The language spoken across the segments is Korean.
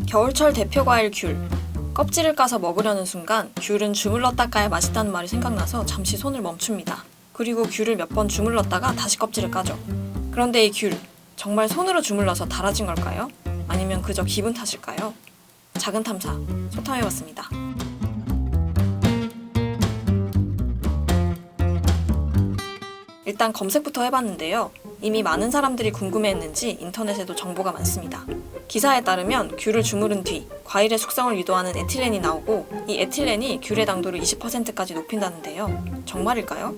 겨울철 대표 과일 귤. 껍질을 까서 먹으려는 순간 귤은 주물러 닦아야 맛있다는 말이 생각나서 잠시 손을 멈춥니다. 그리고 귤을 몇 번 주물렀다가 다시 껍질을 까죠. 그런데 이 귤, 정말 손으로 주물러서 달아진 걸까요? 아니면 그저 기분 탓일까요? 작은 탐사, 소탐해봤습니다. 일단 검색부터 해봤는데요. 이미 많은 사람들이 궁금해했는지 인터넷에도 정보가 많습니다. 기사에 따르면 귤을 주무른 뒤 과일의 숙성을 유도하는 에틸렌이 나오고 이 에틸렌이 귤의 당도를 20%까지 높인다는데요. 정말일까요?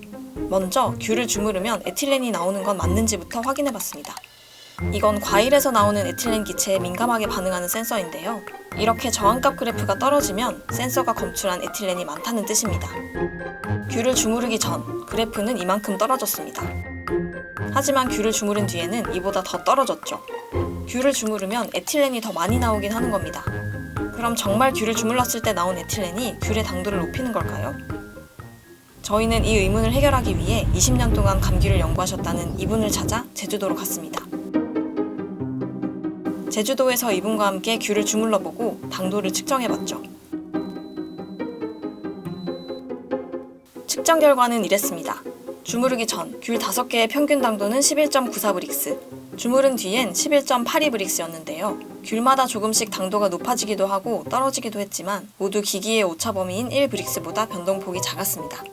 먼저 귤을 주무르면 에틸렌이 나오는 건 맞는지부터 확인해봤습니다. 이건 과일에서 나오는 에틸렌 기체에 민감하게 반응하는 센서인데요. 이렇게 저항값 그래프가 떨어지면 센서가 검출한 에틸렌이 많다는 뜻입니다. 귤을 주무르기 전 그래프는 이만큼 떨어졌습니다. 하지만 귤을 주무른 뒤에는 이보다 더 떨어졌죠. 귤을 주무르면 에틸렌이 더 많이 나오긴 하는 겁니다. 그럼 정말 귤을 주물렀을 때 나온 에틸렌이 귤의 당도를 높이는 걸까요? 저희는 이 의문을 해결하기 위해 20년 동안 감귤을 연구하셨다는 이분을 찾아 제주도로 갔습니다. 제주도에서 이분과 함께 귤을 주물러보고 당도를 측정해봤죠. 측정 결과는 이랬습니다. 주무르기 전 귤 5개의 평균 당도는 11.94브릭스, 주무른 뒤엔 11.82브릭스였는데요. 귤마다 조금씩 당도가 높아지기도 하고 떨어지기도 했지만 모두 기기의 오차 범위인 1브릭스보다 변동폭이 작았습니다.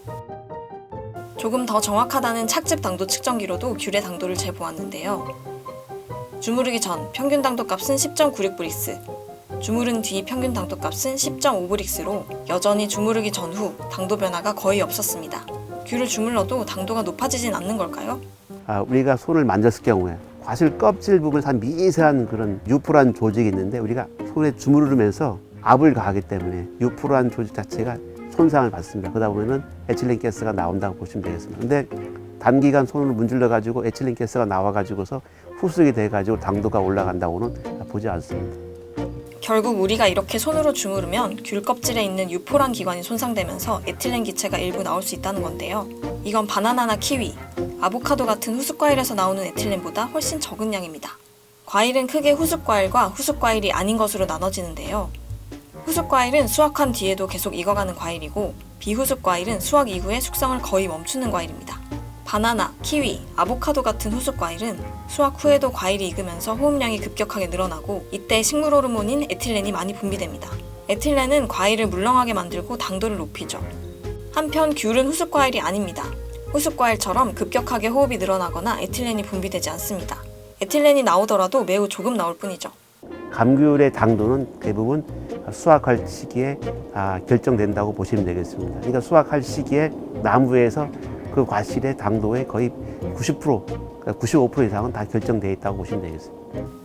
조금 더 정확하다는 착즙 당도 측정기로도 귤의 당도를 재보았는데요. 주무르기 전 평균 당도값은 10.96브릭스, 주무른 뒤 평균 당도값은 10.5브릭스로 여전히 주무르기 전후 당도 변화가 거의 없었습니다. 귤을 주물러도 당도가 높아지진 않는 걸까요? 우리가 손을 만졌을 경우에 과실 껍질 부분에 한 미세한 그런 유포란 조직이 있는데 우리가 손에 주무르면서 압을 가하기 때문에 유포란 조직 자체가 손상을 받습니다. 그러다 보면은 에틸렌 가스가 나온다고 보시면 되겠습니다. 근데 단기간 손을 문질러 가지고 에틸렌 가스가 나와 가지고서 후숙이 돼 가지고 당도가 올라간다고는 보지 않습니다. 결국 우리가 이렇게 손으로 주무르면 귤 껍질에 있는 유포란 기관이 손상되면서 에틸렌 기체가 일부 나올 수 있다는 건데요. 이건 바나나나 키위, 아보카도 같은 후숙과일에서 나오는 에틸렌보다 훨씬 적은 양입니다. 과일은 크게 후숙과일과 후숙과일이 아닌 것으로 나눠지는데요. 후숙과일은 수확한 뒤에도 계속 익어가는 과일이고 비후숙과일은 수확 이후에 숙성을 거의 멈추는 과일입니다. 바나나, 키위, 아보카도 같은 후숙과일은 수확 후에도 과일이 익으면서 호흡량이 급격하게 늘어나고 이때 식물 호르몬인 에틸렌이 많이 분비됩니다. 에틸렌은 과일을 물렁하게 만들고 당도를 높이죠. 한편 귤은 후숙과일이 아닙니다. 후숙과일처럼 급격하게 호흡이 늘어나거나 에틸렌이 분비되지 않습니다. 에틸렌이 나오더라도 매우 조금 나올 뿐이죠. 감귤의 당도는 대부분 수확할 시기에 결정된다고 보시면 되겠습니다. 그러니까 수확할 시기에 나무에서 그 과실의 당도의 거의 90%, 95% 이상은 다 결정되어 있다고 보시면 되겠습니다.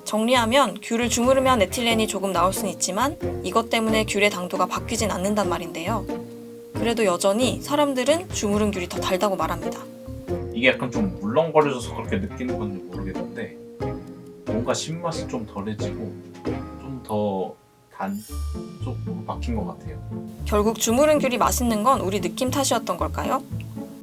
정리하면 귤을 주무르면 에틸렌이 조금 나올 수는 있지만 이것 때문에 귤의 당도가 바뀌진 않는단 말인데요. 그래도 여전히 사람들은 주무른 귤이 더 달다고 말합니다. 이게 약간 좀 물렁거려져서 그렇게 느끼는 건지 모르겠는데 뭔가 신맛이 좀 덜해지고 좀 더 단 쪽으로 바뀐 것 같아요. 결국 주무른 귤이 맛있는 건 우리 느낌 탓이었던 걸까요?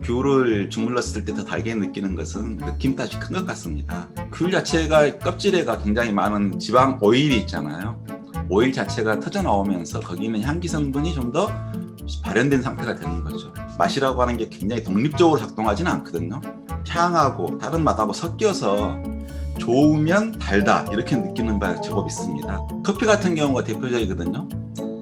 귤을 주물렀을 때 더 달게 느끼는 것은 느낌 탓이 큰 것 같습니다. 귤 자체가 껍질에가 굉장히 많은 지방 오일이 있잖아요. 오일 자체가 터져 나오면서 거기 있는 향기 성분이 좀 더 발현된 상태가 되는 거죠. 맛이라고 하는 게 굉장히 독립적으로 작동하지는 않거든요. 향하고 다른 맛하고 섞여서 좋으면 달다 이렇게 느끼는 바가 제법 있습니다. 커피 같은 경우가 대표적이거든요.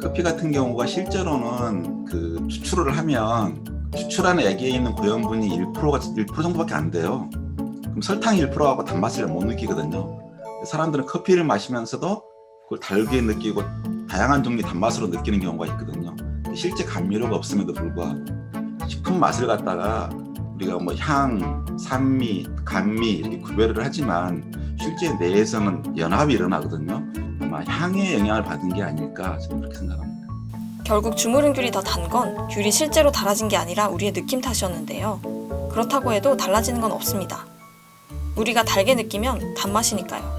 커피 같은 경우가 실제로는 그 추출을 하면 추출하는 액에 있는 고염분이 1% 정도밖에 안 돼요. 그럼 설탕 1%하고 단맛을 못 느끼거든요. 사람들은 커피를 마시면서도 그걸 달게 느끼고 다양한 종류의 단맛으로 느끼는 경우가 있거든요. 실제 감미료가 없음에도 불구하고 시큰 맛을 갖다가 우리가 뭐 향, 산미, 감미 이렇게 구별을 하지만 실제 내에서는 연합이 일어나거든요. 아마 향의 영향을 받은 게 아닐까 저는 그렇게 생각합니다. 결국 주무른 귤이 더 단 건 귤이 실제로 달아진 게 아니라 우리의 느낌 탓이었는데요. 그렇다고 해도 달라지는 건 없습니다. 우리가 달게 느끼면 단맛이니까요.